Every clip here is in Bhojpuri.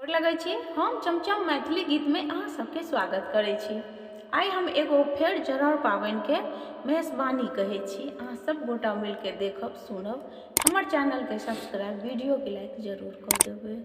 गोर लगै छी। हम चमचम मैथिली गीत में अहाँ सबके स्वागत करै छी। आई हम एगो फेर जरौर पाबनि के मेजबानी कहै छी। अहाँ सब गोटा मिल के देखब सुनब। हमर चैनल के सब्सक्राइब, वीडियो के लाइक जरूर कर देबै।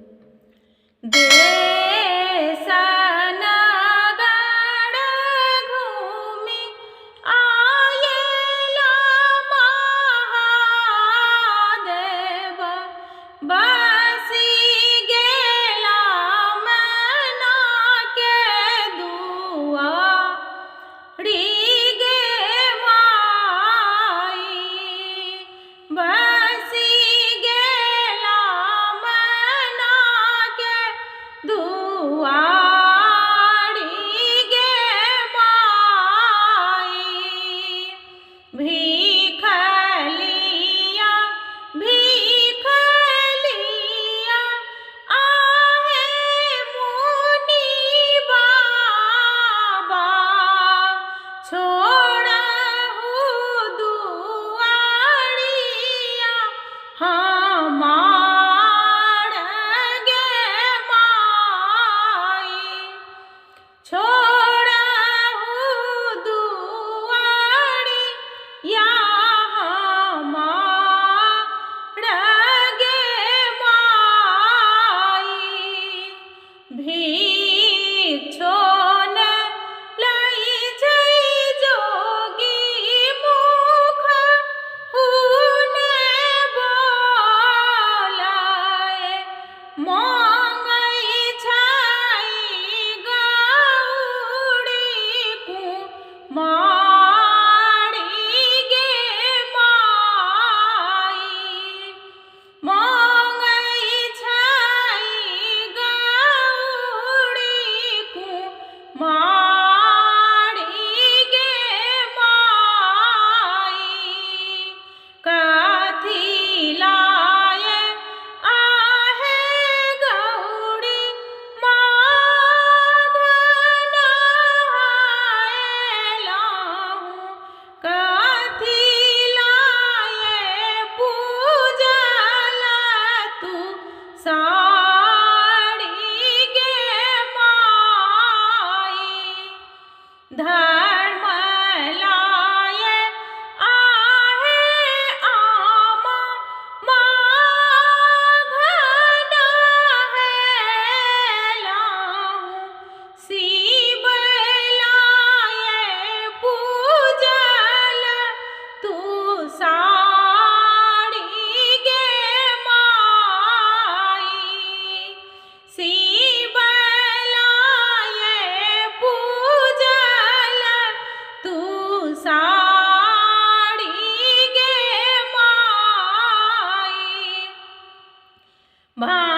Bye.